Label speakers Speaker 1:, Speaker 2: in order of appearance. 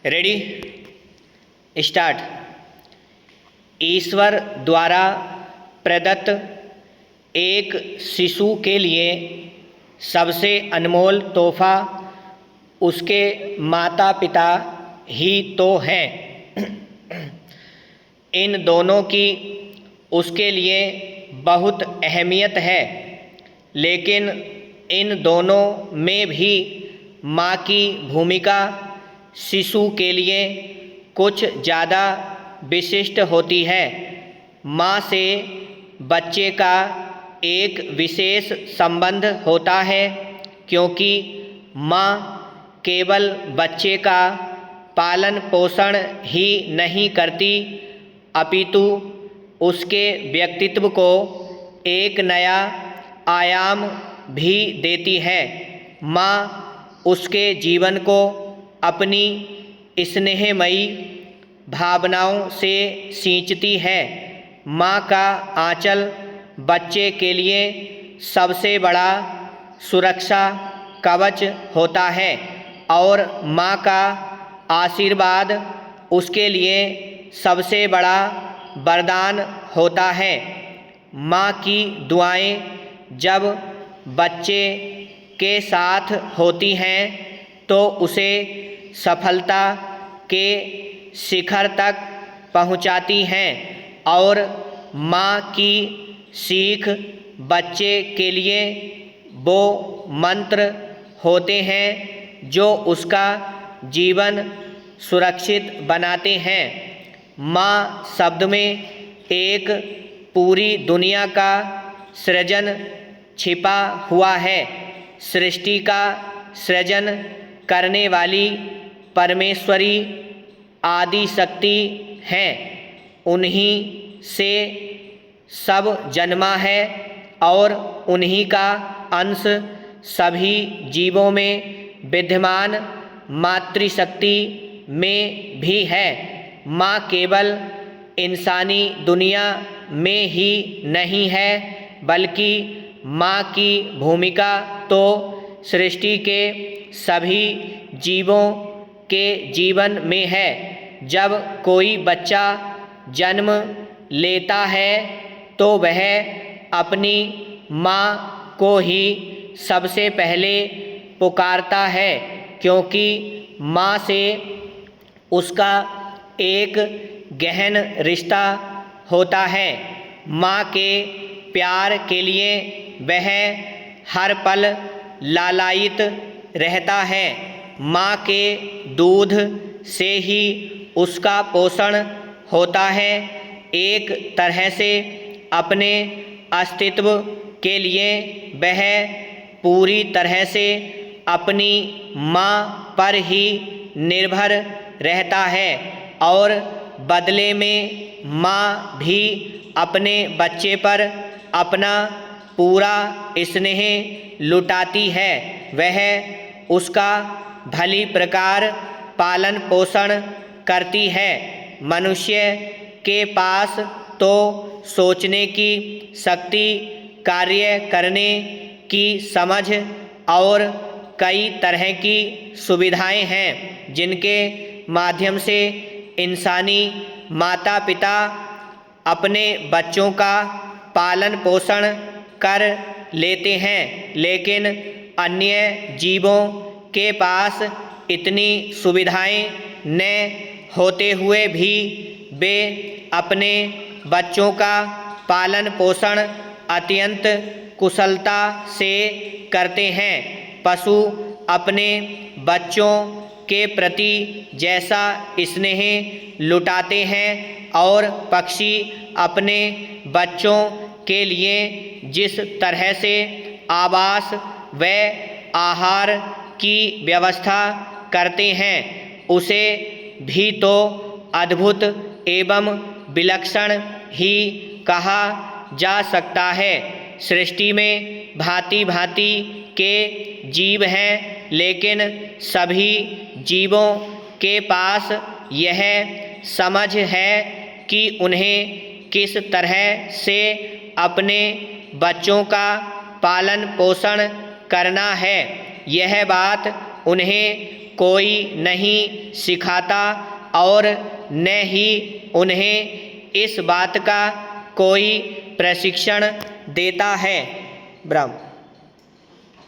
Speaker 1: Ready start. ईश्वर द्वारा प्रदत्त एक शिशु के लिए सबसे अनमोल तोहफा उसके माता पिता ही तो हैं। इन दोनों की उसके लिए बहुत अहमियत है, लेकिन इन दोनों में भी माँ की भूमिका शिशु के लिए कुछ ज़्यादा विशिष्ट होती है। माँ से बच्चे का एक विशेष संबंध होता है, क्योंकि माँ केवल बच्चे का पालन पोषण ही नहीं करती, अपितु उसके व्यक्तित्व को एक नया आयाम भी देती है। माँ उसके जीवन को अपनी स्नेहमयी भावनाओं से सींचती है। माँ का आंचल बच्चे के लिए सबसे बड़ा सुरक्षा कवच होता है और माँ का आशीर्वाद उसके लिए सबसे बड़ा वरदान होता है। माँ की दुआएं जब बच्चे के साथ होती हैं तो उसे सफलता के शिखर तक पहुंचाती हैं, और माँ की सीख बच्चे के लिए वो मंत्र होते हैं जो उसका जीवन सुरक्षित बनाते हैं। माँ शब्द में एक पूरी दुनिया का सृजन छिपा हुआ है। सृष्टि का सृजन करने वाली परमेश्वरी आदि शक्ति है। उन्हीं से सब जन्मा है और उन्हीं का अंश सभी जीवों में विद्यमान मातृशक्ति में भी है। माँ केवल इंसानी दुनिया में ही नहीं है, बल्कि माँ की भूमिका तो सृष्टि के सभी जीवों के जीवन में है। जब कोई बच्चा जन्म लेता है तो वह अपनी माँ को ही सबसे पहले पुकारता है, क्योंकि माँ से उसका एक गहन रिश्ता होता है। माँ के प्यार के लिए वह हर पल लालायित रहता है। माँ के दूध से ही उसका पोषण होता है। एक तरह से अपने अस्तित्व के लिए वह पूरी तरह से अपनी माँ पर ही निर्भर रहता है, और बदले में माँ भी अपने बच्चे पर अपना पूरा स्नेह लुटाती है। वह उसका भली प्रकार पालन पोषण करती है। मनुष्य के पास तो सोचने की शक्ति, कार्य करने की समझ और कई तरह की सुविधाएं हैं, जिनके माध्यम से इंसानी माता पिता अपने बच्चों का पालन पोषण कर लेते हैं, लेकिन अन्य जीवों के पास इतनी सुविधाएं न होते हुए भी वे अपने बच्चों का पालन पोषण अत्यंत कुशलता से करते हैं। पशु अपने बच्चों के प्रति जैसा स्नेह लुटाते हैं और पक्षी अपने बच्चों के लिए जिस तरह से आवास व आहार की व्यवस्था करते हैं, उसे भी तो अद्भुत एवं विलक्षण ही कहा जा सकता है। सृष्टि में भांति भांति के जीव हैं, लेकिन सभी जीवों के पास यह समझ है कि उन्हें किस तरह से अपने बच्चों का पालन पोषण करना है। यह बात उन्हें कोई नहीं सिखाता और न ही उन्हें इस बात का कोई प्रशिक्षण देता है। ब्रह्म।